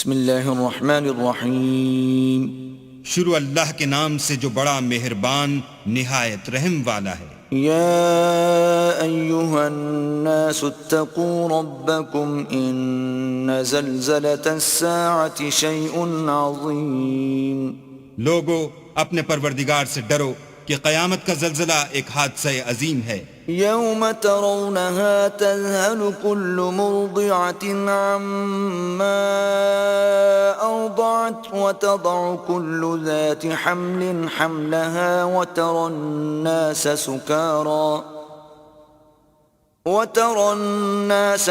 بسم اللہ الرحمن الرحیم. شروع اللہ کے نام سے جو بڑا مہربان نہایت رحم والا ہے. یا ایہا الناس اتقوا ربکم ان زلزلة الساعة شیء عظیم. لوگو اپنے پروردگار سے ڈرو کہ قیامت کا زلزلہ ایک حادثہ عظیم ہے. یوم ترونها تذهل كل مرضعة عما أرضعت وتضع كل ذات حمل حملها وترى الناس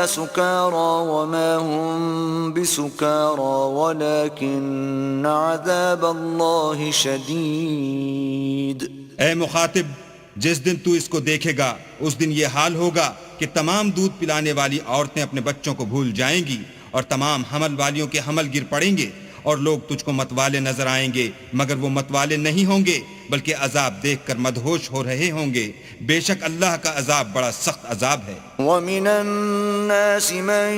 سكارى وما هم بسكارى ولكن عذاب الله شديد. اے مخاطب، جس دن تو اس کو دیکھے گا اس دن یہ حال ہوگا کہ تمام دودھ پلانے والی عورتیں اپنے بچوں کو بھول جائیں گی اور تمام حمل والیوں کے حمل گر پڑیں گے اور لوگ تجھ کو متوالے نظر آئیں گے مگر وہ متوالے نہیں ہوں گے بلکہ عذاب دیکھ کر مدہوش ہو رہے ہوں گے. بے شک اللہ کا عذاب بڑا سخت عذاب ہے. وَمِنَ النَّاسِ مَن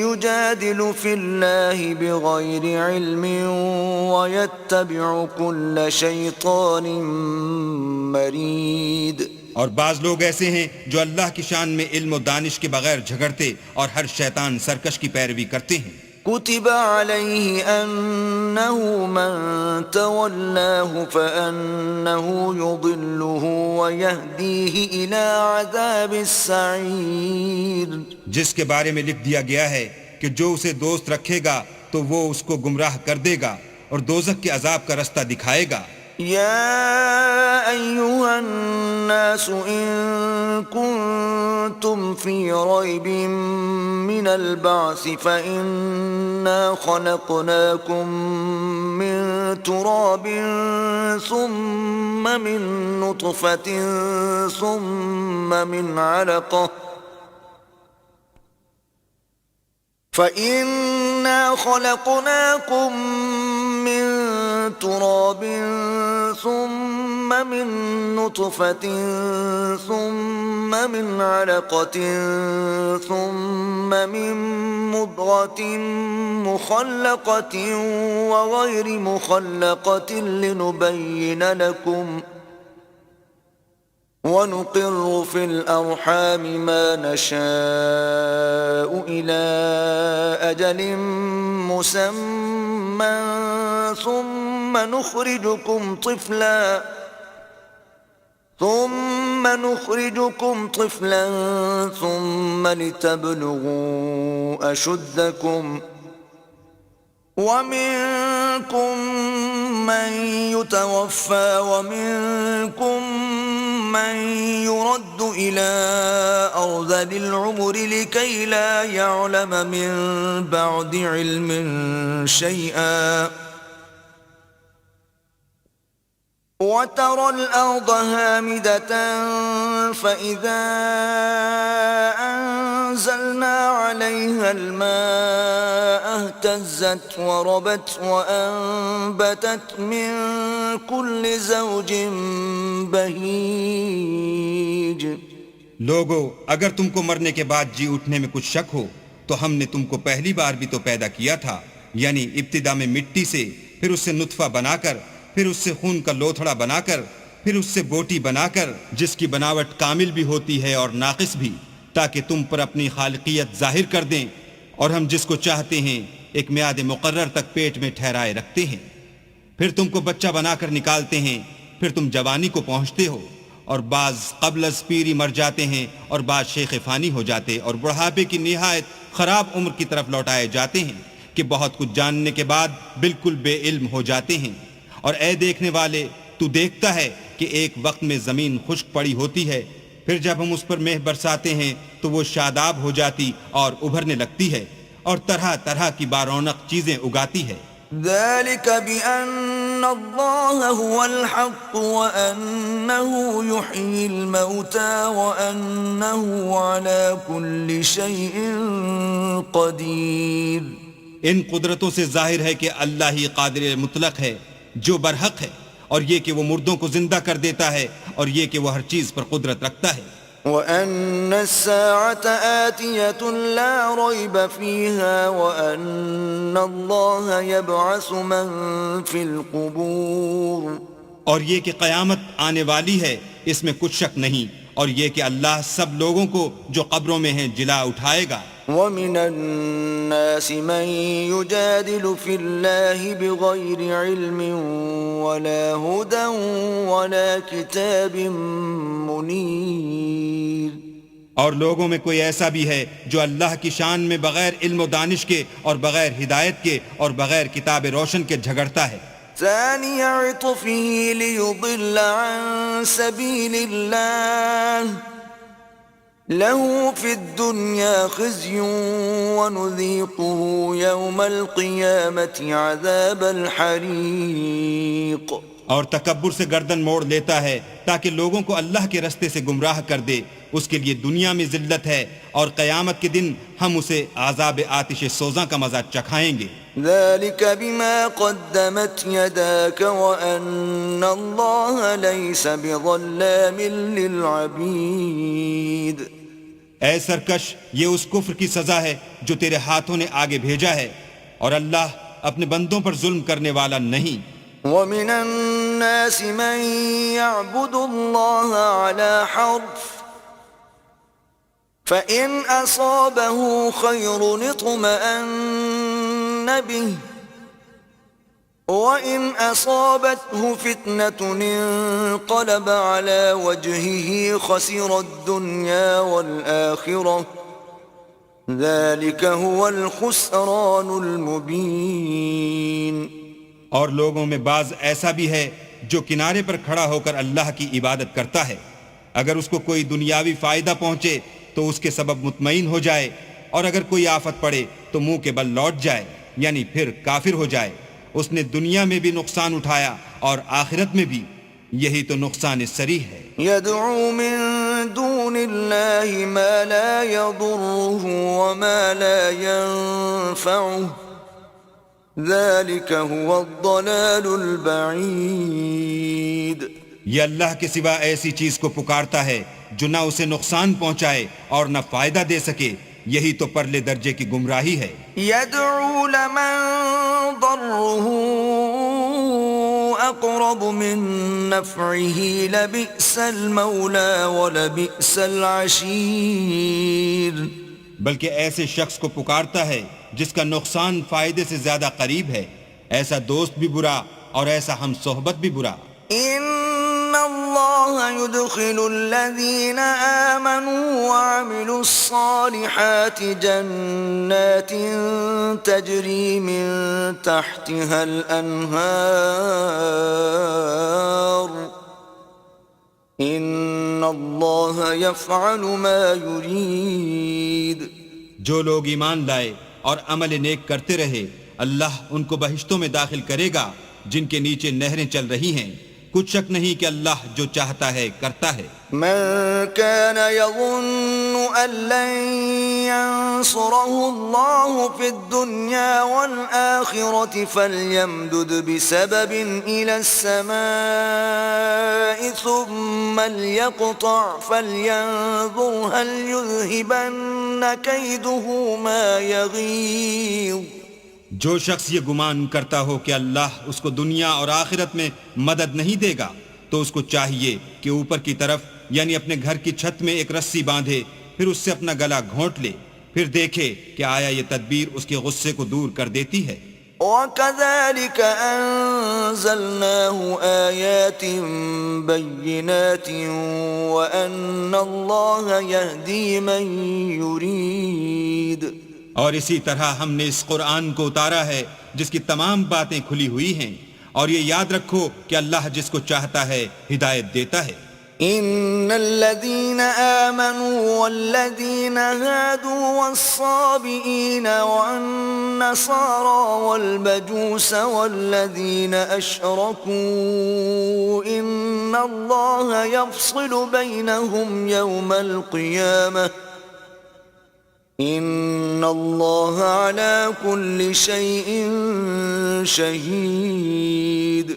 يُجَادِلُ فِي اللَّهِ بِغَيْرِ عِلْمٍ وَيَتَّبِعُ كُلَّ شَيْطَانٍ مَرِيدٍ. اور بعض لوگ ایسے ہیں جو اللہ کی شان میں علم و دانش کے بغیر جھگڑتے اور ہر شیطان سرکش کی پیروی کرتے ہیں. كتب عليه أنه من تولاه فأنه يضله ويهديه إلى عذاب السعير. جس کے بارے میں لکھ دیا گیا ہے کہ جو اسے دوست رکھے گا تو وہ اس کو گمراہ کر دے گا اور دوزخ کے عذاب کا رستہ دکھائے گا. يا أيها الناس إن كنتم في ريب من البعث فإنا خلقناكم من تراب ثم من نطفة ثم من علقة فإنا خلقناكم من تراب ثم من نطفة ثم من علقة ثم من مضغة مخلقة وغير مخلقة لنبين لكم وَنُقِرُّ فِي الْأَرْحَامِ مَا نَشَاءُ إِلَىٰ أَجَلٍ مُّسَمًّى ثُمَّ نُخْرِجُكُمْ طِفْلًا ثُمَّ لِتَبْلُغُوا أَشُدَّكُمْ وَمِنكُم مَّن يُتَوَفَّى وَمِنكُم من يرد إلى أرذل العمر لكي لا يعلم من بعد علم شيئا وترى الأرض هامدة فإذا أنزلنا عليها الماء اهتزت وربت وأنبتت من كل زوج بهيج. لوگو، اگر تم کو مرنے کے بعد جی اٹھنے میں کچھ شک ہو تو ہم نے تم کو پہلی بار بھی تو پیدا کیا تھا، یعنی ابتدا میں مٹی سے، پھر اس سے نطفہ بنا کر، پھر اس سے خون کا لوتھڑا بنا کر، پھر اس سے بوٹی بنا کر جس کی بناوٹ کامل بھی ہوتی ہے اور ناقص بھی، تاکہ تم پر اپنی خالقیت ظاہر کر دیں. اور ہم جس کو چاہتے ہیں ایک میعاد مقرر تک پیٹ میں ٹھہرائے رکھتے ہیں، پھر تم کو بچہ بنا کر نکالتے ہیں، پھر تم جوانی کو پہنچتے ہو، اور بعض قبل از پیری مر جاتے ہیں اور بعض شیخ فانی ہو جاتے اور بڑھاپے کی نہایت خراب عمر کی طرف لوٹائے جاتے ہیں کہ بہت کچھ جاننے کے بعد بالکل بے علم ہو جاتے ہیں. اور اے دیکھنے والے، تو دیکھتا ہے کہ ایک وقت میں زمین خشک پڑی ہوتی ہے، پھر جب ہم اس پر مہ برساتے ہیں تو وہ شاداب ہو جاتی اور ابھرنے لگتی ہے اور طرح طرح کی بارونق چیزیں اگاتی ہے. ذلك بأن الله هو الحق وأنه يحيي الموتى وأنه على كل شيء قدير. ان قدرتوں سے ظاہر ہے کہ اللہ ہی قادر مطلق ہے جو برحق ہے، اور یہ کہ وہ مردوں کو زندہ کر دیتا ہے، اور یہ کہ وہ ہر چیز پر قدرت رکھتا ہے. وأن الساعة آتية لا ريب فيها وأن الله يبعث من في القبور. اور یہ کہ قیامت آنے والی ہے اس میں کچھ شک نہیں، اور یہ کہ اللہ سب لوگوں کو جو قبروں میں ہیں جلا اٹھائے گا. ومن الناس من يجادل في الله بغير علم ولا هدى ولا كتاب منير. اور لوگوں میں کوئی ایسا بھی ہے جو اللہ کی شان میں بغیر علم و دانش کے اور بغیر ہدایت کے اور بغیر کتاب روشن کے جھگڑتا ہے. ثاني عطفه ليضل عن سبيل الله له في الدنيا خزي ونذيقه يوم القيامة عذاب الحريق. اور تکبر سے گردن موڑ لیتا ہے تاکہ لوگوں کو اللہ کے رستے سے گمراہ کر دے. اس کے لیے دنیا میں ذلت ہے اور قیامت کے دن ہم اسے عذاب آتش سوزاں کا مزہ چکھائیں گے. ذلك بما قدمت يداك وأن الله ليس بظلام للعبيد. اے سرکش، یہ اس کفر کی سزا ہے جو تیرے ہاتھوں نے آگے بھیجا ہے، اور اللہ اپنے بندوں پر ظلم کرنے والا نہیں. ومن الناس من يعبد الله على حرف فإن أصابه خير اطمأن به وإن أصابته فتنة انقلب على وجهه خسر الدنيا والآخرة ذلك هو الخسران المبين. اور لوگوں میں بعض ایسا بھی ہے جو کنارے پر کھڑا ہو کر اللہ کی عبادت کرتا ہے، اگر اس کو کوئی دنیاوی فائدہ پہنچے تو اس کے سبب مطمئن ہو جائے، اور اگر کوئی آفت پڑے تو منہ کے بل لوٹ جائے، یعنی پھر کافر ہو جائے. اس نے دنیا میں بھی نقصان اٹھایا اور آخرت میں بھی، یہی تو نقصان صریح ہے. يدعو من دون الله ما لا يضره وما لا ينفعه ذلك هو الضلال البعید. یہ اللہ کے سوا ایسی چیز کو پکارتا ہے جو نہ اسے نقصان پہنچائے اور نہ فائدہ دے سکے، یہی تو پرلے درجے کی گمراہی ہے. يدعو لمن ضره اقرب من نفعه لبئس المولى ولبئس العشیر. بلکہ ایسے شخص کو پکارتا ہے جس کا نقصان فائدے سے زیادہ قریب ہے، ایسا دوست بھی برا اور ایسا ہم صحبت بھی برا. ان اللہ يدخل الذین آمنوا وعملوا الصالحات جنات تجری من تحتها الانہار ان اللہ یفعل ما یرید. جو لوگ ایمان لائے اور عمل نیک کرتے رہے، اللہ ان کو بہشتوں میں داخل کرے گا جن کے نیچے نہریں چل رہی ہیں. کچھ شک نہیں کہ اللہ جو چاہتا ہے کرتا ہے. من كان يظن أن لن ينصره الله في الدنيا والآخرة فليمدد بسبب إلى السماء ثم ليقطع فلينظر هل يذهبن كيده ما يغيظ. جو شخص یہ گمان کرتا ہو کہ اللہ اس کو دنیا اور آخرت میں مدد نہیں دے گا تو اس کو چاہیے کہ اوپر کی طرف یعنی اپنے گھر کی چھت میں ایک رسی باندھے، پھر اس سے اپنا گلا گھونٹ لے، پھر دیکھے کہ آیا یہ تدبیر اس کے غصے کو دور کر دیتی ہے. وَكَذَلِكَ أَنزَلْنَاهُ آيَاتٍ بَيِّنَاتٍ وَأَنَّ اللَّهَ يَهْدِي مَن يُرِيدُ. اور اسی طرح ہم نے اس قرآن کو اتارا ہے جس کی تمام باتیں کھلی ہوئی ہیں، اور یہ یاد رکھو کہ اللہ جس کو چاہتا ہے ہدایت دیتا ہے. ان الذين آمنوا والذين هادوا والصابئين والنصارى والمجوس والذين أشركوا إن الله يفصل بينهم يوم القيامة ان اللہ علی کل شیء شہید.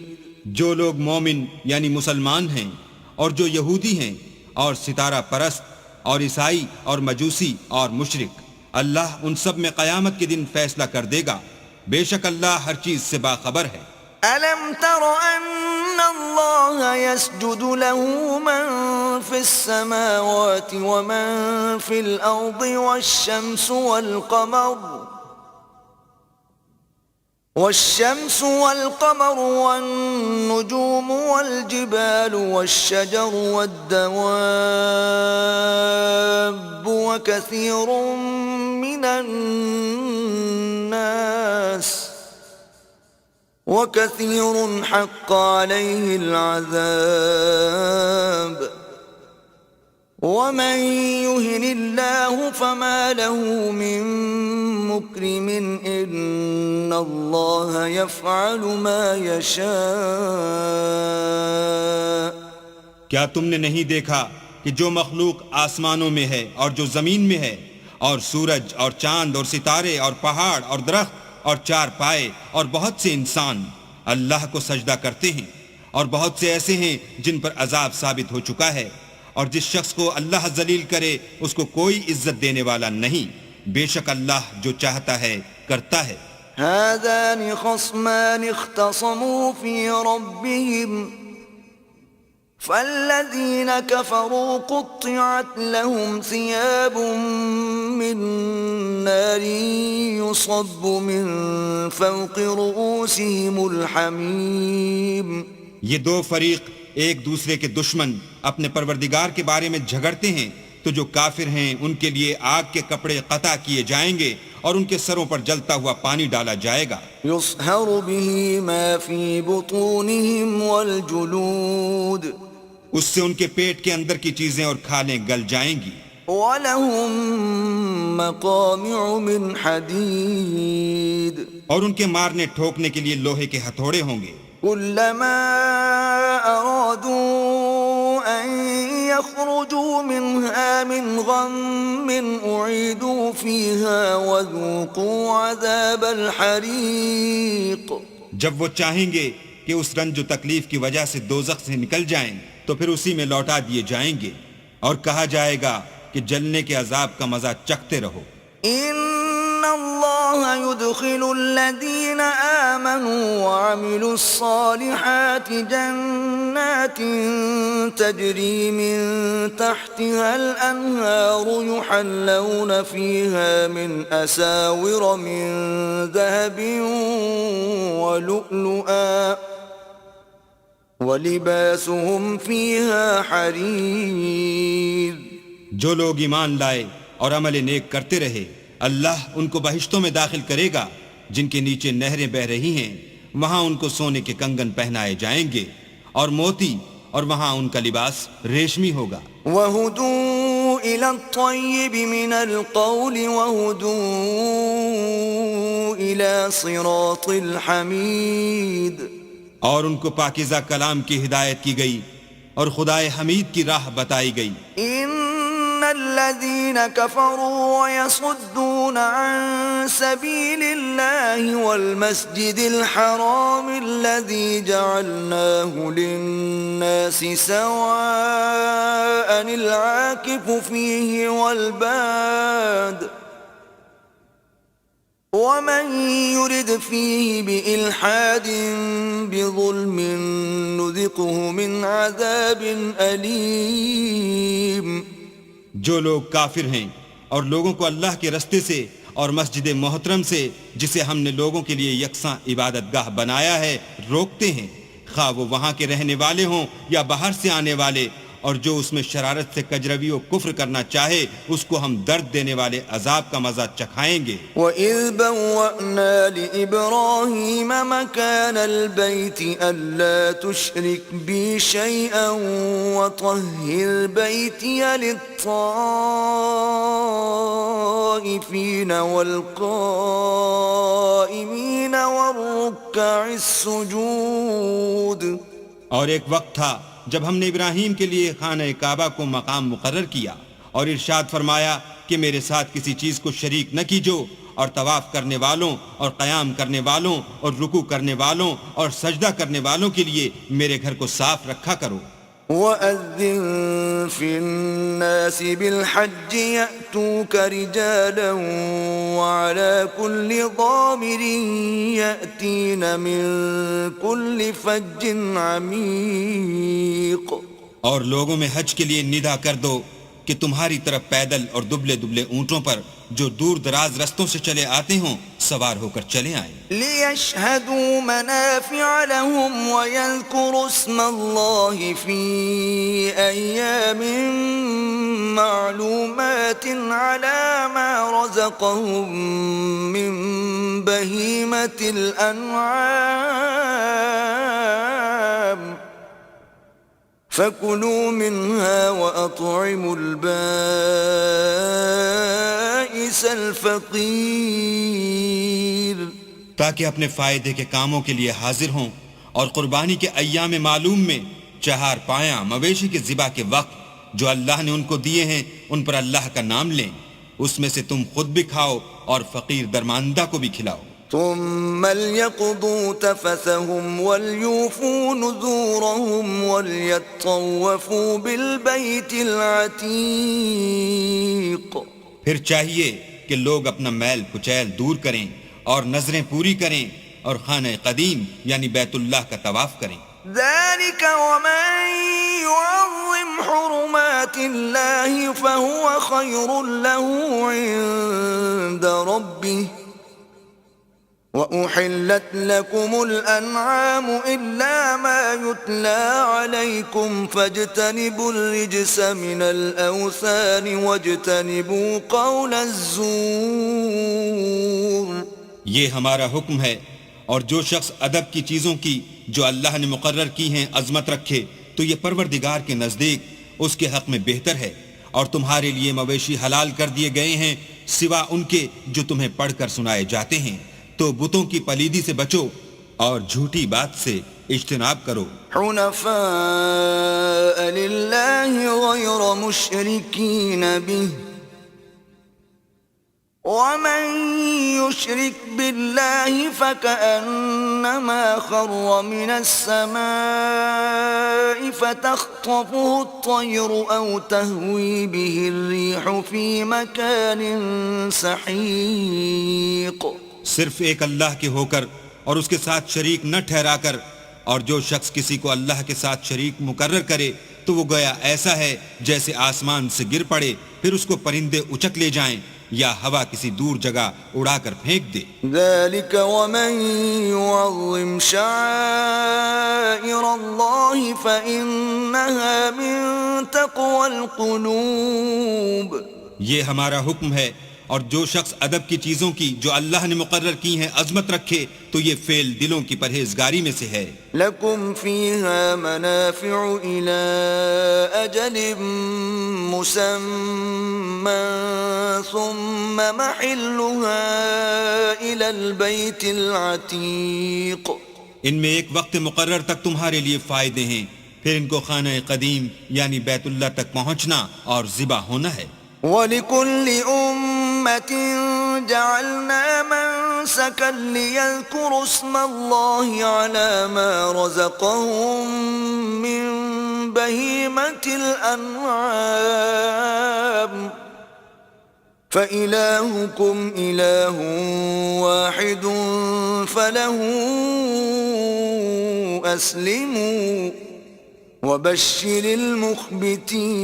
جو لوگ مومن یعنی مسلمان ہیں اور جو یہودی ہیں اور ستارہ پرست اور عیسائی اور مجوسی اور مشرک، اللہ ان سب میں قیامت کے دن فیصلہ کر دے گا، بے شک اللہ ہر چیز سے باخبر ہے۔ أَلَمْ تَرَ أَنَّ اللَّهَ يَسْجُدُ لَهُ مَن فِي السَّمَاوَاتِ وَمَن فِي الْأَرْضِ والشمس والقمر والنجوم والجبال والشجر والدواب وكثير حق عليه العذاب ومن يهن الله فما له من مكرم إن الله يفعل ما يشاء۔ کیا تم نے نہیں دیکھا کہ جو مخلوق آسمانوں میں ہے اور جو زمین میں ہے، اور سورج اور چاند اور ستارے اور پہاڑ اور درخت اور چار پائے اور بہت سے انسان اللہ کو سجدہ کرتے ہیں، اور بہت سے ایسے ہیں جن پر عذاب ثابت ہو چکا ہے، اور جس شخص کو اللہ ذلیل کرے اس کو کوئی عزت دینے والا نہیں، بے شک اللہ جو چاہتا ہے کرتا ہے۔ هذان خصمان اختصموا في ربهم فالذين كفروا قطعت لهم ثياب من نار يصب من فوق رؤوسهم الحميم۔ یہ دو فریق ایک دوسرے کے دشمن اپنے پروردگار کے بارے میں جھگڑتے ہیں، تو جو کافر ہیں ان کے لیے آگ کے کپڑے قطع کیے جائیں گے اور ان کے سروں پر جلتا ہوا پانی ڈالا جائے گا۔ يصهر به ما في بطونهم والجلود، اس سے ان کے پیٹ کے اندر کی چیزیں اور کھالیں گل جائیں گی۔ وَلَهُم مَّقَامِعُ مِنْ حَدِيدٍ، اور ان کے مارنے ٹھوکنے کے لیے لوہے کے ہتھوڑے ہوں گے۔ كلما أرادوا أن يخرجوا منها من غم أعيدوا فيها وذوقوا عذاب الحريق۔ جب وہ چاہیں گے کہ اس رنج و تکلیف کی وجہ سے دوزخ سے نکل جائیں تو پھر اسی میں لوٹا دیے جائیں گے، اور کہا جائے گا کہ جلنے کے عذاب کا مزہ چکھتے رہو۔ إن الله يدخل الذين آمنوا وعملوا الصالحات جنات تجري من تحتها الأنهار يحلون فيها من أساور من ذهب ولؤلؤا ولباسهم فيها حرير۔ جو لوگ ایمان لائے اور عمل نیک کرتے رہے، اللہ ان کو بہشتوں میں داخل کرے گا جن کے نیچے نہریں بہ رہی ہیں، وہاں ان کو سونے کے کنگن پہنائے جائیں گے اور موتی، اور وہاں ان کا لباس ریشمی ہوگا۔ وَهُدُوا إِلَى الطَّيِّبِ مِنَ الْقَوْلِ وَهُدُوا إِلَى صِرَاطِ الْحَمِيدِ، اور ان کو پاکیزہ کلام کی ہدایت کی گئی اور خدائے حمید کی راہ بتائی گئی۔ إِنَّ الَّذِينَ كَفَرُوا وَيَصُدُّونَ عَن سَبِيلِ اللَّهِ وَالْمَسْجِدِ الْحَرَامِ الَّذِي جَعَلْنَاهُ لِلنَّاسِ سَوَاءً الْعَاكِفُ فِيهِ وَالْبَادِ وَمَن يُرِدْ فِيهِ بِإِلْحَادٍ بِظُلْمٍ نُذِقْهُ مِنْ عَذَابٍ أَلِيمٍ۔ جو لوگ کافر ہیں اور لوگوں کو اللہ کے رستے سے اور مسجد محترم سے، جسے ہم نے لوگوں کے لیے یکساں عبادت گاہ بنایا ہے، روکتے ہیں، خواہ وہ وہاں کے رہنے والے ہوں یا باہر سے آنے والے، اور جو اس میں شرارت سے کجروی و کفر کرنا چاہے اس کو ہم درد دینے والے عذاب کا مزہ چکھائیں گے۔ وَإِذْ بَوَّأْنَا لِإِبْرَاهِيمَ مَكَانَ الْبَيْتِ أَلَّا تُشْرِكْ بِي شَيْئًا وَطَهِّرْ بَيْتِيَ لِلطَّائِفِينَ وَالْقَائِمِينَ وَالرُّكَّعِ السُّجُودِ۔ اور ایک وقت تھا جب ہم نے ابراہیم کے لیے خانہ کعبہ کو مقام مقرر کیا اور ارشاد فرمایا کہ میرے ساتھ کسی چیز کو شریک نہ کیجو، اور طواف کرنے والوں اور قیام کرنے والوں اور رکوع کرنے والوں اور سجدہ کرنے والوں کے لیے میرے گھر کو صاف رکھا کرو۔ وَأَذِّن فِي النَّاسِ بِالْحَجِّ يَأْتُوكَ رِجَالًا وَعَلَى كُلِّ ضَامِرٍ يَأْتِينَ مِنْ كُلِّ فَجٍّ عَمِيقٍ۔ اور لوگوں میں حج کے لیے ندا کر دو کہ تمہاری طرف پیدل اور دبلے دبلے اونٹوں پر جو دور دراز رستوں سے چلے آتے ہوں سوار ہو کر چلے آئیں۔ لِيَشْهَدُوا مَنَافِعَ لَهُمْ وَيَذْكُرُوا اسْمَ اللَّهِ فِي أَيَّامٍ مَّعْلُومَاتٍ عَلَى مَا رَزَقَهُم مِّن بَهِيمَةِ الْأَنْعَامِ فَكُلُوا مِنْهَا وَأَطْعِمُوا الْبَائِسَ الْفَقِيرَ، تاکہ اپنے فائدے کے کاموں کے لیے حاضر ہوں اور قربانی کے ایام معلوم میں چہار پایاں مویشی کے ذبح کے وقت جو اللہ نے ان کو دیے ہیں ان پر اللہ کا نام لیں، اس میں سے تم خود بھی کھاؤ اور فقیر درماندہ کو بھی کھلاؤ۔ ثم ليقضوا تفثهم وليوفوا نذورهم وليطوفوا بالبيت العتيق۔ پھر چاہیے کہ لوگ اپنا میل کچیل دور کریں اور نظریں پوری کریں اور خانہ قدیم یعنی بیت اللہ کا طواف کریں۔ ذلك ومن يعظم حرمات الله فهو خير له عند ربه وأحلت لكم الأنعام إلا ما يتلى عليكم فاجتنبوا الرجس من الأوثان واجتنبوا قول الزور۔ یہ ہمارا حکم ہے، اور جو شخص ادب کی چیزوں کی جو اللہ نے مقرر کی ہیں عظمت رکھے تو یہ پروردگار کے نزدیک اس کے حق میں بہتر ہے، اور تمہارے لیے مویشی حلال کر دیے گئے ہیں سوا ان کے جو تمہیں پڑھ کر سنائے جاتے ہیں، تو بتوں کی پلیدی سے بچو اور جھوٹی بات سے اجتناب کرو۔ حنفاء للہ غیر مشرکین به ومن يشرك بالله فكأنما خر من السماء فتخطفه الطير أو تهوي به الريح في مكان سحيق۔ صرف ایک اللہ کے ہو کر اور اس کے ساتھ شریک نہ ٹھہرا کر، اور جو شخص کسی کو اللہ کے ساتھ شریک مقرر کرے تو وہ گویا ایسا ہے جیسے آسمان سے گر پڑے پھر اس کو پرندے اچک لے جائیں یا ہوا کسی دور جگہ اڑا کر پھینک دے۔ ذلك ومن يعظم شعائر الله فإنها من تقوى القلوب۔ یہ ہمارا حکم ہے، اور جو شخص ادب کی چیزوں کی جو اللہ نے مقرر کی ہیں عظمت رکھے تو یہ فعل دلوں کی پرہیزگاری میں سے ہے۔ لکم فیہا منافع الی اجل مسمى ثم محلها الی البیت العتیق۔ ان میں ایک وقت مقرر تک تمہارے لیے فائدے ہیں، پھر ان کو خانہ قدیم یعنی بیت اللہ تک پہنچنا اور ذبح ہونا ہے۔ وَلِكُلِّ أُمَّةٍ جَعَلْنَا مَنسَكًا لِيَذْكُرُوا اسْمَ اللَّهِ عَلَى مَا رَزَقَهُم مِّن بَهِيمَةِ الْأَنْعَامِ فَإِلَٰهُكُمْ إِلَٰهٌ وَاحِدٌ فَلَهُ أَسْلِمُوا وَبَشِّرِ الْمُخْبِتِينَ۔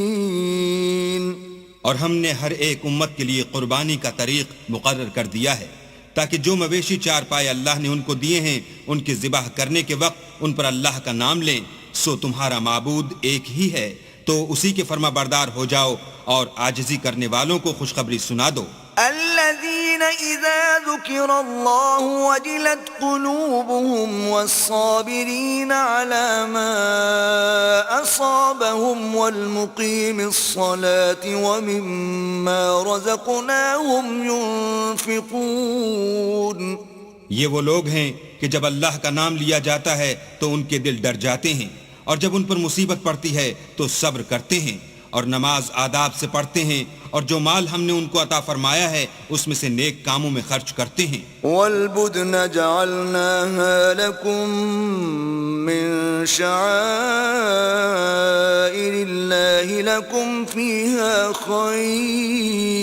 اور ہم نے ہر ایک امت کے لیے قربانی کا طریق مقرر کر دیا ہے تاکہ جو مویشی چار پائے اللہ نے ان کو دیے ہیں ان کے ذبح کرنے کے وقت ان پر اللہ کا نام لیں، سو تمہارا معبود ایک ہی ہے تو اسی کے فرما بردار ہو جاؤ اور عاجزی کرنے والوں کو خوشخبری سنا دو۔ الذين إذا ذكر الله وجلت قلوبهم والصابرين على ما أصابهم والمقيم الصلاة ومما رزقناهم ينفقون۔ یہ وہ لوگ ہیں کہ جب اللہ کا نام لیا جاتا ہے تو ان کے دل ڈر جاتے ہیں، اور جب ان پر مصیبت پڑتی ہے تو صبر کرتے ہیں، اور نماز آداب سے پڑھتے ہیں اور جو مال ہم نے ان کو عطا فرمایا ہے اس میں سے نیک کاموں میں خرچ کرتے ہیں. والبدن جعلناها لكم من شعائر الله لكم فيها خير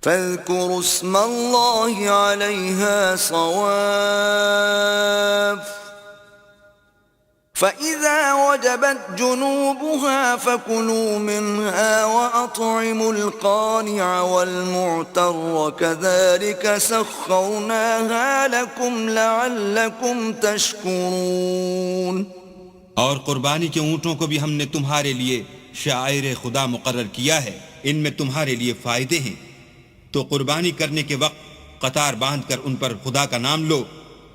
فاذكروا اسم الله عليها صواف فإذا وجبت جنوبها فكلوا منها وأطعموا القانع والمعتر كذلك سخرناها لكم لعلكم تشكرون. اور قربانی کے اونٹوں کو بھی ہم نے تمہارے لیے شعائر خدا مقرر کیا ہے، ان میں تمہارے لیے فائدے ہیں. تو قربانی کرنے کے وقت قطار باندھ کر ان پر خدا کا نام لو،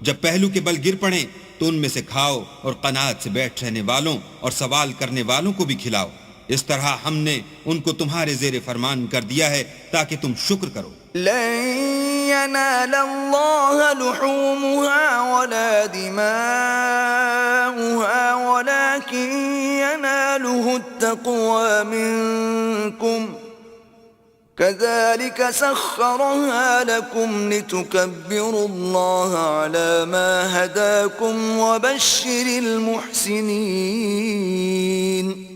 جب پہلو کے بل گر پڑیں تو ان میں سے کھاؤ اور قناعت سے بیٹھ رہنے والوں اور سوال کرنے والوں کو بھی کھلاؤ. اس طرح ہم نے ان کو تمہارے زیر فرمان کر دیا ہے تاکہ تم شکر کرو. لن ينال الله لحومها ولا دماؤها ولكن يناله التقوى منكم كذلك سخرها لكم لتكبروا الله على ما هداكم وبشر المحسنين.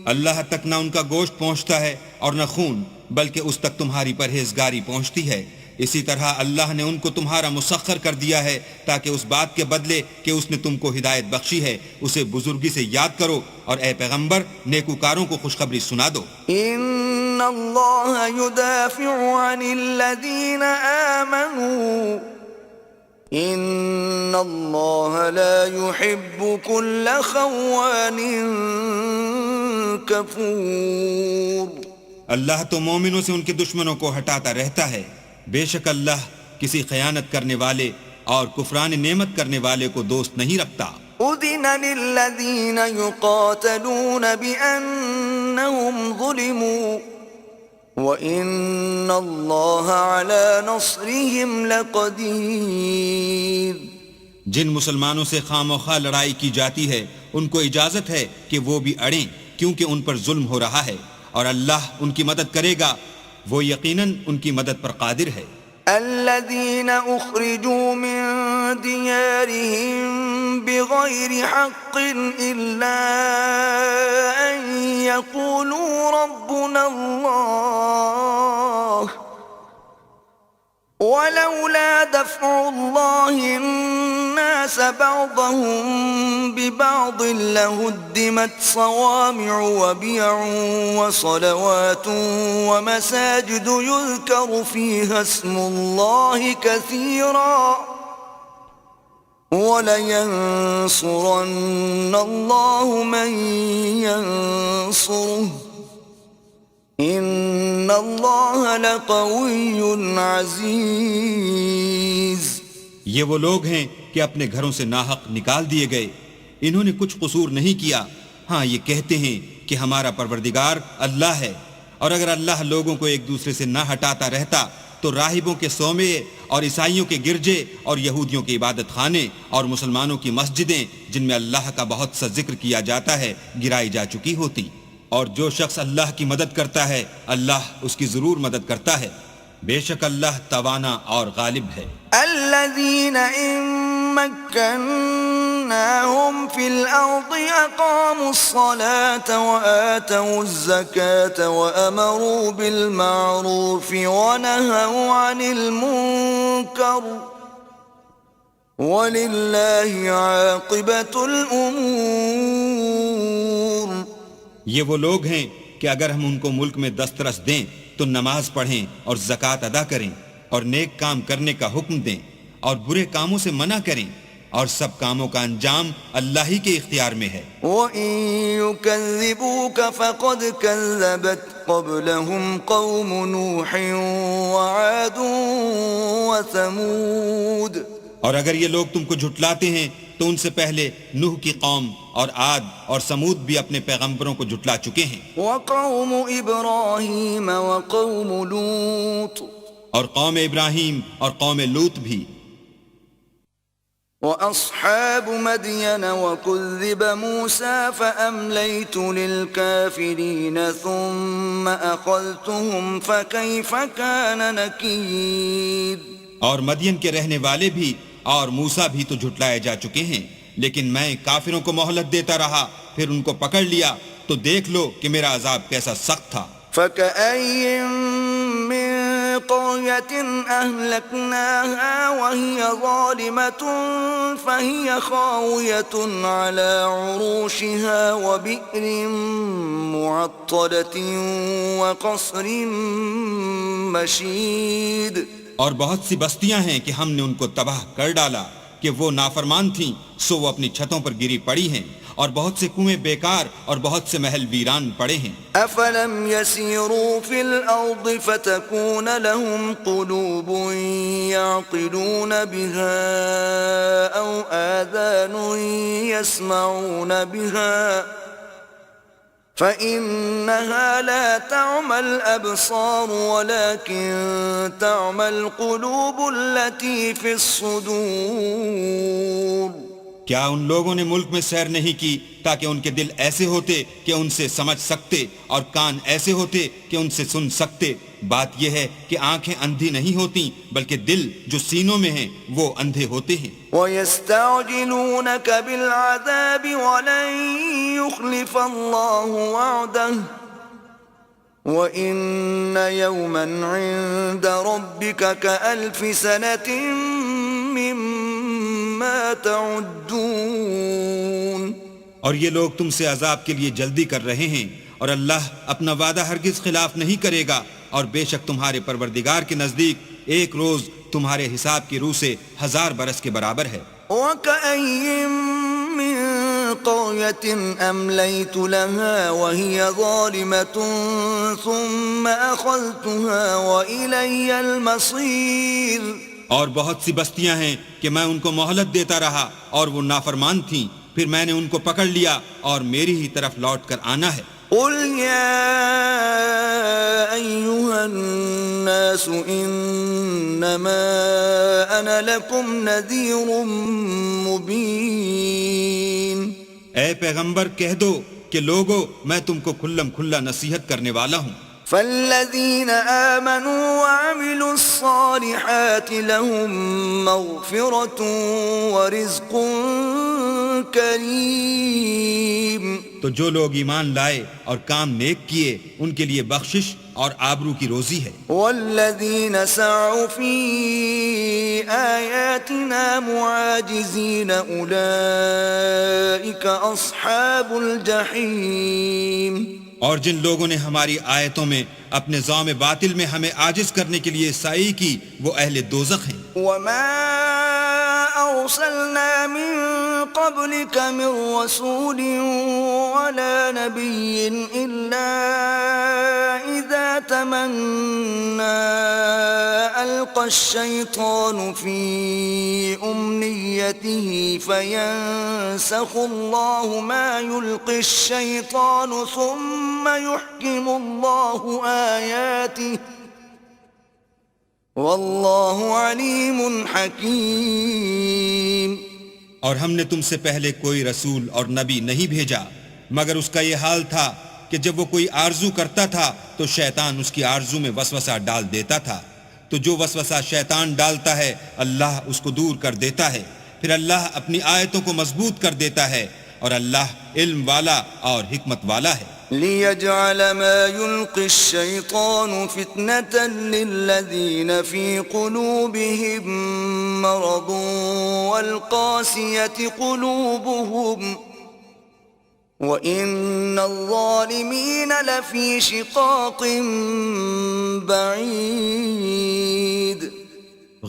اللہ تک نہ ان کا گوشت پہنچتا ہے اور نہ خون، بلکہ اس تک تمہاری پرہیزگاری پہنچتی ہے. اسی طرح اللہ نے ان کو تمہارا مسخر کر دیا ہے تاکہ اس بات کے بدلے کہ اس نے تم کو ہدایت بخشی ہے اسے بزرگی سے یاد کرو، اور اے پیغمبر نیکوکاروں کو خوشخبری سنا دو. ان اللہ یدافع عن الذین آمنوا ان اللہ لا يحب كل خوان کفور. اللہ تو مومنوں سے ان کے دشمنوں کو ہٹاتا رہتا ہے، بے شک اللہ کسی خیانت کرنے والے اور کفران نعمت کرنے والے کو دوست نہیں رکھتا. اذن للذین یقاتلون بأنہم ظلموا وَإِنَّ اللَّهَ عَلَى نَصْرِهِمْ لَقَدِيرٌ. جن مسلمانوں سے خام و خواہ لڑائی کی جاتی ہے ان کو اجازت ہے کہ وہ بھی اڑیں، کیونکہ ان پر ظلم ہو رہا ہے، اور اللہ ان کی مدد کرے گا، وہ یقیناً ان کی مدد پر قادر ہے. الذين أخرجوا من ديارهم بغير حق إلا أن يقولوا ربنا الله ولولا دفع الله الناس بعضهم ببعض لهدمت صوامع وبيع وصلوات ومساجد يذكر فيها اسم الله كثيرا ولينصرن الله من ينصره ان اللہ لقوی عزیز. یہ وہ لوگ ہیں کہ اپنے گھروں سے ناحق نکال دیے گئے، انہوں نے کچھ قصور نہیں کیا. ہاں یہ کہتے ہیں کہ ہمارا پروردگار اللہ ہے، اور اگر اللہ لوگوں کو ایک دوسرے سے نہ ہٹاتا رہتا تو راہبوں کے صومعے اور عیسائیوں کے گرجے اور یہودیوں کے عبادت خانے اور مسلمانوں کی مسجدیں جن میں اللہ کا بہت سا ذکر کیا جاتا ہے گرائی جا چکی ہوتی. اور جو شخص اللہ کی مدد کرتا ہے اللہ اس کی ضرور مدد کرتا ہے، بے شک اللہ توانا اور غالب ہے. الذين إن مكناهم في الأرض أقاموا الصلاة وآتوا الزكاة وأمروا بالمعروف ونهوا عن المنكر ولله عاقبة الأمور. یہ وہ لوگ ہیں کہ اگر ہم ان کو ملک میں دسترس دیں تو نماز پڑھیں اور زکوٰۃ ادا کریں اور نیک کام کرنے کا حکم دیں اور برے کاموں سے منع کریں، اور سب کاموں کا انجام اللہ ہی کے اختیار میں ہے. وَإِن يُكَذِّبُوكَ فَقَدْ كَذَّبَتْ قَبْلَهُمْ قَوْمُ نُوحٍ وَعَادٌ وَثَمُودَ. اور اگر یہ لوگ تم کو جھٹلاتے ہیں تو ان سے پہلے نوح کی قوم اور عاد اور سمود بھی اپنے پیغمبروں کو جھٹلا چکے ہیں. وَقَوْمُ إِبْرَاهِيمَ وَقَوْمُ لُوطٍ. اور قوم ابراہیم اور قوم لوط بھی. وأصحاب مدين وكذب موسى فأمليت للكافرين ثم أخذتهم فكيف كان نكير. اور مدین کے رہنے والے بھی اور موسیٰ بھی تو جھٹلائے جا چکے ہیں، لیکن میں کافروں کو مہلت دیتا رہا، پھر ان کو پکڑ لیا، تو دیکھ لو کہ میرا عذاب کیسا سخت تھا. فكأي من قرية أهلكناها وهي ظالمة فهي خاوية على عروشها وبئر معطلة وقصر مشيد. اور بہت سی بستیاں ہیں کہ ہم نے ان کو تباہ کر ڈالا کہ وہ نافرمان تھیں، سو وہ اپنی چھتوں پر گری پڑی ہیں، اور بہت سے کنویں بیکار اور بہت سے محل ویران پڑے ہیں. أفلم يسيروا في الأرض فتكون لهم قلوب يعقلون بها أو آذان يسمعون بها فإنها لا تعمى الأبصار ولكن تعمى القلوب التي في الصدور. کیا ان لوگوں نے ملک میں سیر نہیں کی تاکہ ان کے دل ایسے ہوتے کہ ان سے سمجھ سکتے اور کان ایسے ہوتے کہ ان سے سن سکتے؟ بات یہ ہے کہ آنکھیں اندھی نہیں ہوتی بلکہ دل جو سینوں میں ہیں وہ اندھے ہوتے ہیں. وَيَسْتَعْجِلُونَكَ بِالْعَذَابِ وَلَن يُخْلِفَ اللَّهُ وَعْدَهُ وَإِنَّ يَوْمًا عِندَ رَبِّكَ كَأَلْفِ سَنَةٍ مِّمَّا تَعُدُّونَ. اور یہ لوگ تم سے عذاب کے لیے جلدی کر رہے ہیں، اور اللہ اپنا وعدہ ہرگز خلاف نہیں کرے گا، اور بے شک تمہارے پروردگار کے نزدیک ایک روز تمہارے حساب کی روح سے 1000 برس کے برابر ہے. وَكَأَيٍّ مِّن قَرْيَةٍ أَمْلَيْتُ لَهَا وَهِيَ ظَالِمَةٌ ثُمَّ أَخَذْتُهَا وَإِلَيَّ الْمَصِيرُ. اور بہت سی بستیاں ہیں کہ میں ان کو مہلت دیتا رہا اور وہ نافرمان تھیں، پھر میں نے ان کو پکڑ لیا اور میری ہی طرف لوٹ کر آنا ہے. قُلْ يَا أَيُّهَا النَّاسُ إِنَّمَا أَنَا لَكُمْ نَذِيرٌ مُبِينٌ. اے پیغمبر کہہ دو کہ لوگو میں تم کو کھلم کھلا نصیحت کرنے والا ہوں. فالذين آمنوا وعملوا الصالحات لهم مغفرة ورزق کریم. تو جو لوگ ایمان لائے اور کام نیک کیے ان کے لیے بخشش اور آبرو کی روزی ہے. والذین سعوا فی آیاتنا معاجزین اولئک اصحاب الجحیم. اور جن لوگوں نے ہماری آیتوں میں اپنے ذوم باطل میں ہمیں عاجز کرنے کے لیے سعی کی وہ اہل دوزخ ہیں. وما ارسلنا من قبلك من رسول ولا نبي الا اذا تمنى القى الشيطان في امنيته فينسخ الله ما يلقي الشيطان ثم يحكم الله آياته واللہ علیم حکیم. اور ہم نے تم سے پہلے کوئی رسول اور نبی نہیں بھیجا مگر اس کا یہ حال تھا کہ جب وہ کوئی آرزو کرتا تھا تو شیطان اس کی آرزو میں وسوسہ ڈال دیتا تھا، تو جو وسوسہ شیطان ڈالتا ہے اللہ اس کو دور کر دیتا ہے، پھر اللہ اپنی آیتوں کو مضبوط کر دیتا ہے، اور اللہ علم والا اور حکمت والا ہے. لِيَجْعَلَ مَا يُلْقِي الشَّيْطَانُ فِتْنَةً لِلَّذِينَ فِي قُلُوبِهِم مَّرَضٌ وَالْقَاسِيَةِ قُلُوبُهُمْ وَإِنَّ الظَّالِمِينَ لَفِي شِقَاقٍ بَعِيدٍ.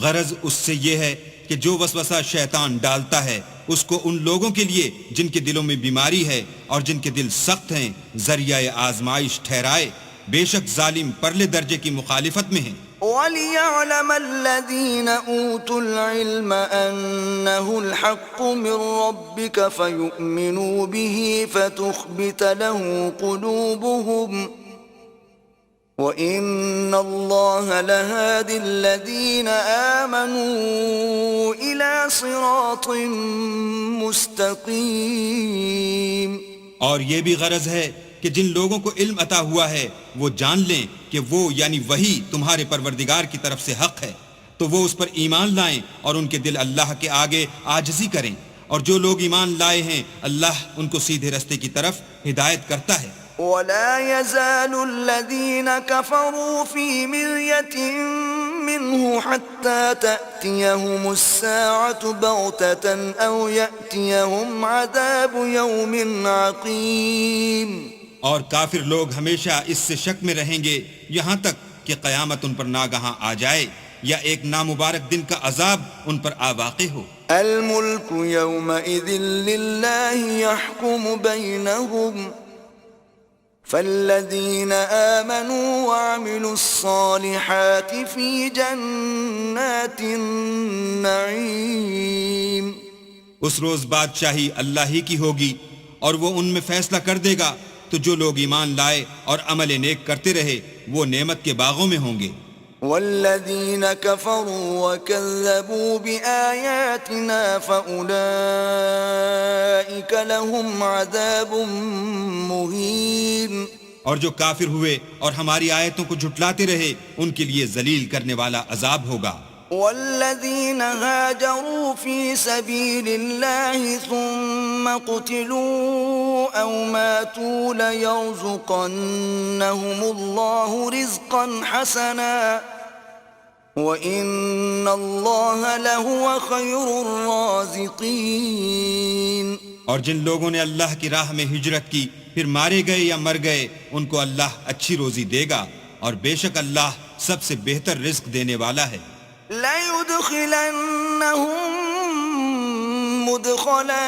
غرض اس سے یہ ہے کہ جو وسوسہ شیطان ڈالتا ہے اس کو ان لوگوں کے لیے جن کے دلوں میں بیماری ہے اور جن کے دل سخت ہیں ذریعہ آزمائش ٹھہرائے، بے شک ظالم پرلے درجے کی مخالفت میں ہیں. وَلِيَعْلَمَ الَّذِينَ أُوتُوا الْعِلْمَ أَنَّهُ الْحَقُّ مِنْ رَبِّكَ فَيُؤْمِنُوا بِهِ فَتُخْبِتَ لَهُ قُلُوبُهُمْ وَإِنَّ اللَّهَ لَهَادِ الَّذِينَ آمَنُوا إِلَى صِرَاطٍ مُسْتَقِيمٍ۔ اور یہ بھی غرض ہے کہ جن لوگوں کو علم عطا ہوا ہے وہ جان لیں کہ وہ یعنی وہی تمہارے پروردگار کی طرف سے حق ہے، تو وہ اس پر ایمان لائیں اور ان کے دل اللہ کے آگے عاجزی کریں، اور جو لوگ ایمان لائے ہیں اللہ ان کو سیدھے رستے کی طرف ہدایت کرتا ہے۔ وَلَا يَزَالُ الَّذِينَ كَفَرُوا فِي مِرْيَةٍ مِّنْهُ حَتَّى تَأْتِيَهُمُ السَّاعَةُ بَغْتَةً أَوْ يَأْتِيَهُمْ عَذَابُ يَوْمٍ عَقِيمٍ۔ اور کافر لوگ ہمیشہ اس سے شک میں رہیں گے یہاں تک کہ قیامت ان پر ناگہاں آ جائے یا ایک نامبارک دن کا عذاب ان پر آ واقع ہو۔ الْمُلْكُ يَوْمَئِذٍ لِلَّهِ يَحْكُمُ بَيْنَهُمْ فَالَّذِينَ آمَنُوا وَعَمِلُوا الصَّالِحَاتِ فِي جَنَّاتِ النَّعِيمِ۔ اس روز بادشاہی اللہ ہی کی ہوگی اور وہ ان میں فیصلہ کر دے گا، تو جو لوگ ایمان لائے اور عمل نیک کرتے رہے وہ نعمت کے باغوں میں ہوں گے۔ وَالَّذِينَ كَفَرُوا وَكَذَّبُوا بِآيَاتِنَا فَأُولَئِكَ لَهُمْ عَذَابٌ مُّهِينٌ۔ اور جو کافر ہوئے اور ہماری آیتوں کو جھٹلاتے رہے ان کے لیے ذلیل کرنے والا عذاب ہوگا۔ وَالَّذِينَ هَاجَرُوا فِي سَبِيلِ اللَّهِ ثُمَّ قُتِلُوا أَوْ مَاتُوا لَيَرْزُقَنَّهُمُ اللَّهُ رِزْقًا حَسَنًا وَإِنَّ اللَّهَ لَهُوَ خَيْرُ الرَّازِقِينَ۔ اور جن لوگوں نے اللہ کی راہ میں ہجرت کی پھر مارے گئے یا مر گئے ان کو اللہ اچھی روزی دے گا، اور بے شک اللہ سب سے بہتر رزق دینے والا ہے۔ لَيُدْخِلَنَّهُم مُّدْخَلًا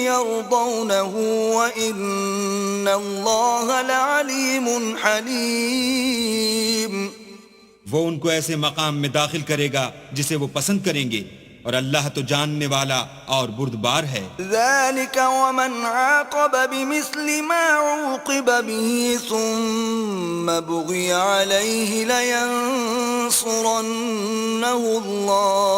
يَرْضَوْنَهُ وَإِنَّ اللَّهَ لَعَلِيمٌ حَلِيمٌ۔ وہ ان کو ایسے مقام میں داخل کرے گا جسے وہ پسند کریں گے، اور اللہ تو جاننے والا اور بردبار ہے۔ ذَلِكَ وَمَنْ عَاقَبَ بِمِثْلِ مَا عُوقِبَ بِهِ ثُمَّ بُغِيَ عَلَيْهِ لَيَنصُرَنَّهُ اللَّهُ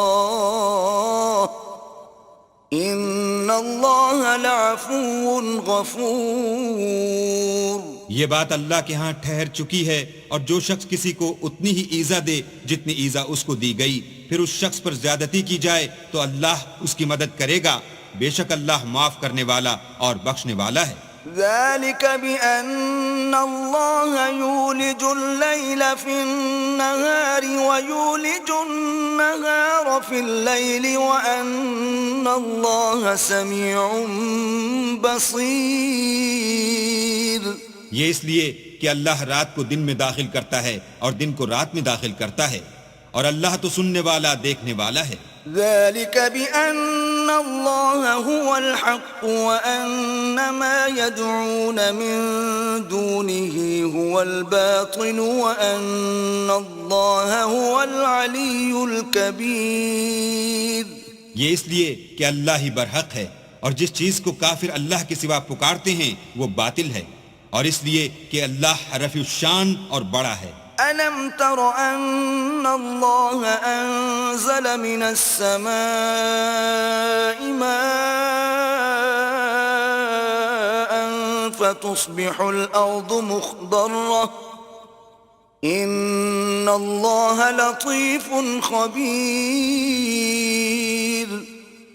إِنَّ اللَّهَ لَعَفُوٌّ غَفُورٌ۔ یہ بات اللہ کے ہاں ٹھہر چکی ہے، اور جو شخص کسی کو اتنی ہی ایذا دے جتنی ایذا اس کو دی گئی، پھر اس شخص پر زیادتی کی جائے تو اللہ اس کی مدد کرے گا، بے شک اللہ معاف کرنے والا اور بخشنے والا ہے۔ ذَلِكَ بِأَنَّ اللَّهَ يُولِجُ اللَّيْلَ فِي النَّهَارِ وَيُولِجُ النَّهَارَ فِي اللَّيْلِ وَأَنَّ اللَّهَ سَمِيعٌ بَصِيرٌ۔ یہ اس لیے کہ اللہ رات کو دن میں داخل کرتا ہے اور دن کو رات میں داخل کرتا ہے، اور اللہ تو سننے والا دیکھنے والا ہے۔ ذَلِكَ بِأَنَّ اللَّهَ هُوَ الْحَقُّ وَأَنَّ مَا يَدْعُونَ مِن دُونِهِ هُوَ الْبَاطِلُ وَأَنَّ اللَّهَ هُوَ الْعَلِيُّ الْكَبِيرُ۔ یہ اس لیے کہ اللہ ہی برحق ہے، اور جس چیز کو کافر اللہ کے سوا پکارتے ہیں وہ باطل ہے، اور اس لیے کہ اللہ رفیع الشان اور بڑا ہے۔ أَلَمْ تَرَ أَنَّ اللَّهَ أَنزَلَ مِنَ السَّمَاءِ مَاءً فَتُصْبِحُ الْأَرْضُ مُخْضَرَّةً إِنَّ اللَّهَ لَطِيفٌ خَبِيرٌ۔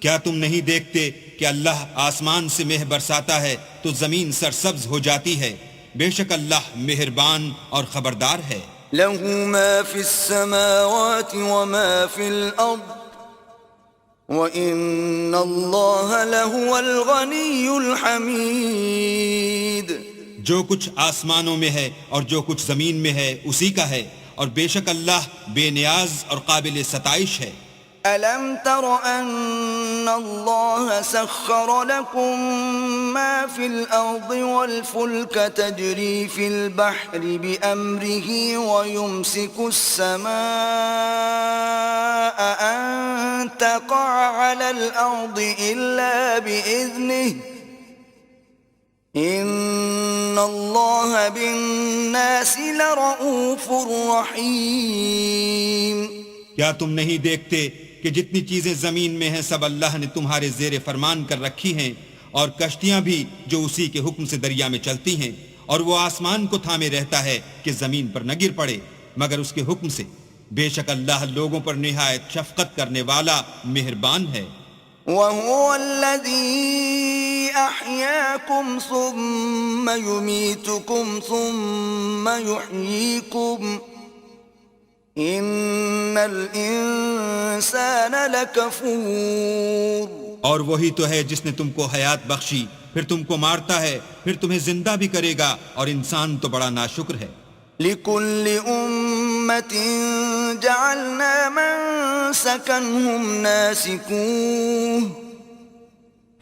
کیا تم نہیں دیکھتے کہ اللہ آسمان سے مہ برساتا ہے تو زمین سرسبز ہو جاتی ہے، بے شک اللہ مہربان اور خبردار ہے۔ لَهُ مَا فِي السَّمَاوَاتِ وَمَا فِي الْأَرْضِ وَإِنَّ اللَّهَ لَهُوَ الْغَنِيُّ الْحَمِيدُ۔ جو کچھ آسمانوں میں ہے اور جو کچھ زمین میں ہے اسی کا ہے، اور بے شک اللہ بے نیاز اور قابل ستائش ہے۔ أَلَمْ تَرَ أَنَّ اللَّهَ سَخَّرَ لَكُم مَّا فِي الْأَرْضِ وَالْفُلْكَ تَجْرِي فِي الْبَحْرِ بِأَمْرِهِ وَيُمْسِكُ السَّمَاءَ أَن تَقَعَ عَلَى الْأَرْضِ إِلَّا بِإِذْنِهِ إن الله بالناس لرؤوف رحيم. کیا تم نہیں دیکھتے کہ جتنی چیزیں زمین میں ہیں سب اللہ نے تمہارے زیر فرمان کر رکھی ہیں، اور کشتیاں بھی جو اسی کے حکم سے دریا میں چلتی ہیں، اور وہ آسمان کو تھامے رہتا ہے کہ زمین پر نہ گر پڑے مگر اس کے حکم سے. بے شک اللہ لوگوں پر نہایت شفقت کرنے والا مہربان ہے. وهو الذي أحياكم ثم يميتكم ثم يحييكم إن الإنسان لكفور. اور وہی تو ہے جس نے تم کو حیات بخشی، پھر تم کو مارتا ہے، پھر تمہیں زندہ بھی کرے گا، اور انسان تو بڑا ناشکر ہے. لكل أمة جعلنا منسكا هم ناسكوه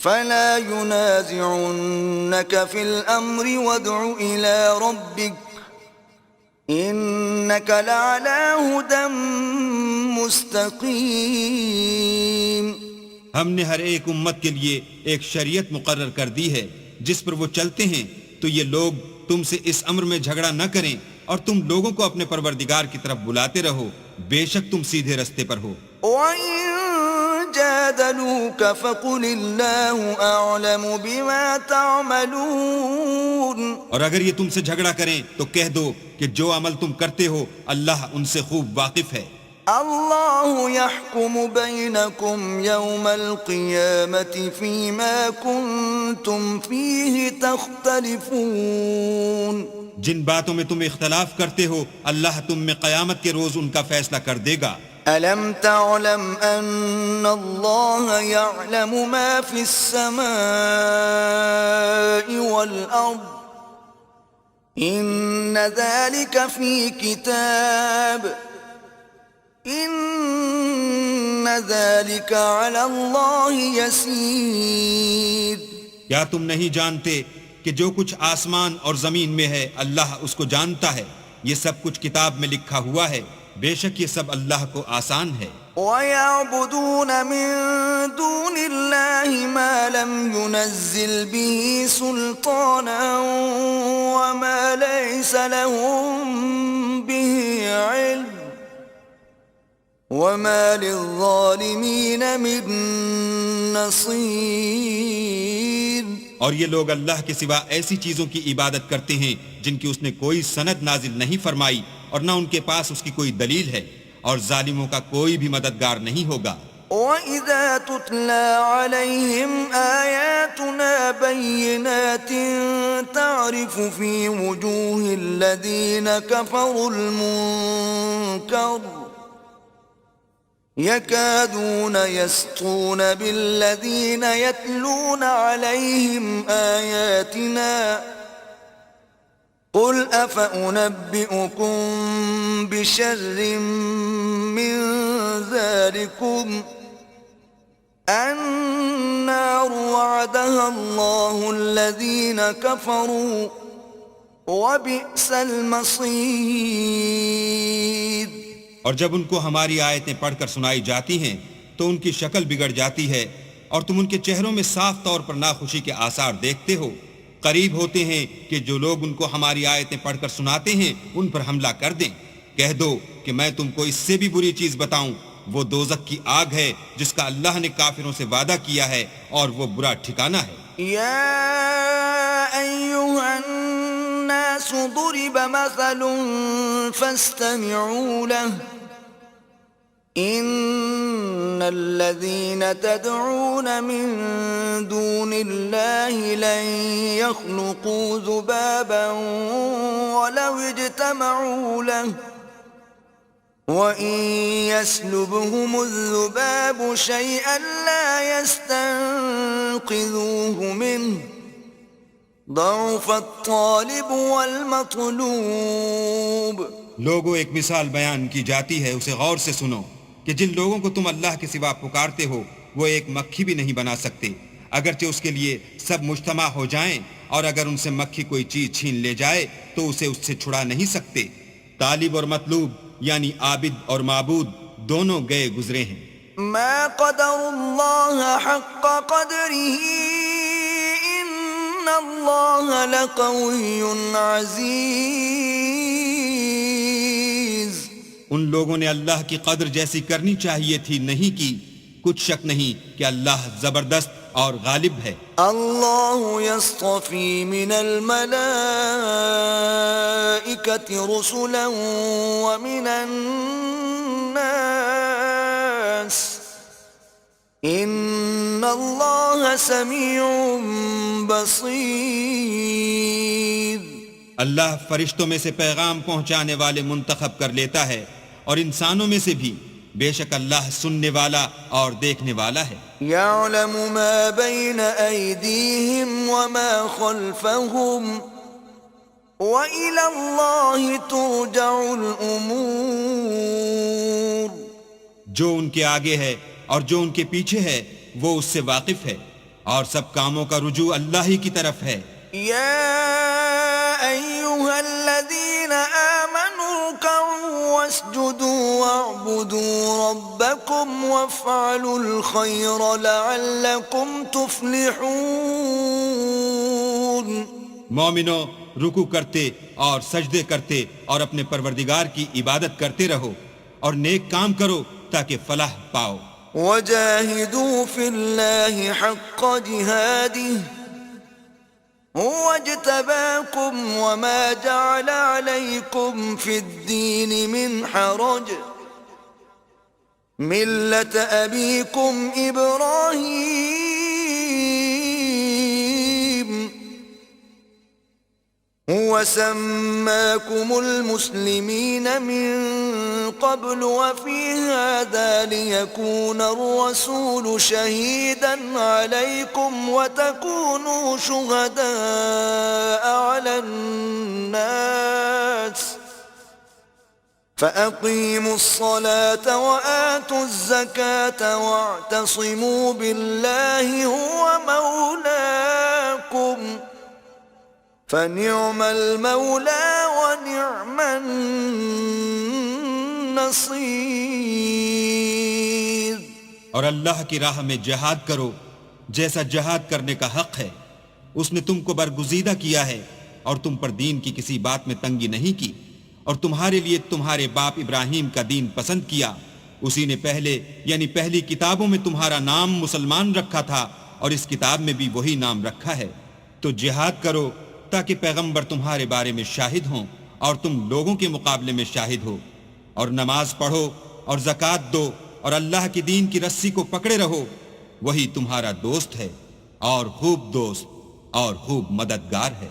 فلا ينازعنك في الأمر وادع إلى ربك إنك لعلى هدى مستقيم. ہم نے ہر ایک امت کے لیے ایک شریعت مقرر کر دی ہے جس پر وہ چلتے ہیں، تو یہ لوگ تم سے اس امر میں جھگڑا نہ کریں، اور تم لوگوں کو اپنے پروردگار کی طرف بلاتے رہو، بے شک تم سیدھے رستے پر ہو. وَإِن جَادَلُوكَ فَقُلِ اللَّهُ أَعْلَمُ بِمَا تَعْمَلُونَ. اور اگر یہ تم سے جھگڑا کریں تو کہہ دو کہ جو عمل تم کرتے ہو اللہ ان سے خوب واقف ہے. الله يحكم بينكم يوم القيامة فيما كنتم فيه تختلفون. جن باتوں میں تم اختلاف کرتے ہو اللہ تم میں قیامت کے روز ان کا فیصلہ کر دے گا. ألم تعلم أن الله يعلم ما في السماء والأرض إن ذلك في كتاب إن ذلك على الله يسير. کیا تم نہیں جانتے کہ جو کچھ آسمان اور زمین میں ہے اللہ اس کو جانتا ہے، یہ سب کچھ کتاب میں لکھا ہوا ہے، بے شک یہ سب اللہ کو آسان ہے. وَيَعْبُدُونَ مِن دُونِ اللَّهِ مَا لَمْ يُنَزِّلْ بِهِ سُلْطَانًا وَمَا لَيْسَ لَهُم بِهِ عِلْمٌ وَمَا لِلظَّالِمِينَ مِن نَصِيرٍ. اور یہ لوگ اللہ کے سوا ایسی چیزوں کی عبادت کرتے ہیں جن کی اس نے کوئی سند نازل نہیں فرمائی، اور نہ ان کے پاس اس کی کوئی دلیل ہے، اور ظالموں کا کوئی بھی مددگار نہیں ہوگا. وَإِذَا تُتْلَى عَلَيْهِمْ آيَاتُنَا بَيِّنَاتٍ تَعْرِفُ فِي وُجُوهِ الَّذِينَ كَفَرُوا الْمُنكَرَ يَكَادُونَ يَسْطُونَ بِالَّذِينَ يَتْلُونَ عَلَيْهِمْ آيَاتِنَا قُلْ أَفَأُنَبِّئُكُمْ بِشَرٍّ مِّن ذَلِكُمْ النَّارُ وَعَدَهَا اللَّهُ الَّذِينَ كَفَرُوا وَبِئْسَ الْمَصِيرُ. اور جب ان کو ہماری آیتیں پڑھ کر سنائی جاتی ہیں تو ان کی شکل بگڑ جاتی ہے، اور تم ان کے چہروں میں صاف طور پر ناخوشی کے آثار دیکھتے ہو. قریب ہوتے ہیں کہ جو لوگ ان کو ہماری آیتیں پڑھ کر سناتے ہیں ان پر حملہ کر دیں. کہہ دو کہ میں تم کو اس سے بھی بری چیز بتاؤں، وہ دوزخ کی آگ ہے جس کا اللہ نے کافروں سے وعدہ کیا ہے، اور وہ برا ٹھکانہ ہے. يا أيها الناس ضرب مثل فاستمعوا له إن الذين تدعون من دون الله لن يخلقوا ذبابا ولو اجتمعوا له وَإِن يَسْلُبْهُمُ الذُّبَابُ شَيْئًا لَا يَسْتَنقِذُوهُ مِنْهُ ضَعُفَ الطَّالِبُ وَالْمَطْلُوبُ. لوگوں ایک مثال بیان کی جاتی ہے، اسے غور سے سنو کہ جن لوگوں کو تم اللہ کے سوا پکارتے ہو وہ ایک مکھی بھی نہیں بنا سکتے، اگرچہ اس کے لیے سب مجتمع ہو جائیں، اور اگر ان سے مکھی کوئی چیز چھین لے جائے تو اسے اس سے چھڑا نہیں سکتے. طالب اور مطلوب یعنی عابد اور معبود دونوں گئے گزرے ہیں. ما قدر اللہ حق قدره ان اللہ لقوی عزیز. ان لوگوں نے اللہ کی قدر جیسی کرنی چاہیے تھی نہیں کی. کچھ شک نہیں کہ اللہ زبردست اور غالب ہے. اللہ یصطفی من الملائکۃ رسلا ومن الناس ان اللہ سمیع بصیر. اللہ فرشتوں میں سے پیغام پہنچانے والے منتخب کر لیتا ہے اور انسانوں میں سے بھی. بے شک اللہ سننے والا اور دیکھنے والا ہے. یعلم ما بین ایدیہم وما خلفہم وإلی اللہ ترجع الامور. جو ان کے آگے ہے اور جو ان کے پیچھے ہے وہ اس سے واقف ہے اور سب کاموں کا رجوع اللہ ہی کی طرف ہے. یا ایہا الذین آمنوا ارکعوا واسجدوا واعبدوا ربکم وافعلوا الخیر لعلکم تفلحون. مومنو رکوع کرتے اور سجدے کرتے اور اپنے پروردگار کی عبادت کرتے رہو اور نیک کام کرو تاکہ فلاح پاؤ. وجاہدوا فی اللہ حق جہادہ هو اجتباكم وما جعل عليكم في الدين من حرج ملة أبيكم إبراهيم هو سماكم المسلمين من قبل وفي هذا ليكون الرسول شهيدا عليكم وتكونوا شهداء على الناس فأقيموا الصلاة وآتوا الزكاة واعتصموا بالله هو مولاكم فنعم المولى ونعم النصير. اور اللہ کی راہ میں جہاد کرو جیسا جہاد کرنے کا حق ہے. اس نے تم کو برگزیدہ کیا ہے اور تم پر دین کی کسی بات میں تنگی نہیں کی اور تمہارے لیے تمہارے باپ ابراہیم کا دین پسند کیا. اسی نے پہلے یعنی پہلی کتابوں میں تمہارا نام مسلمان رکھا تھا اور اس کتاب میں بھی وہی نام رکھا ہے. تو جہاد کرو تاکہ پیغمبر تمہارے بارے میں شاہد ہوں اور تم لوگوں کے مقابلے میں شاہد ہو. اور نماز پڑھو اور زکوٰۃ دو اور اللہ کی دین کی رسی کو پکڑے رہو. وہی تمہارا دوست ہے اور خوب دوست اور خوب مددگار ہے.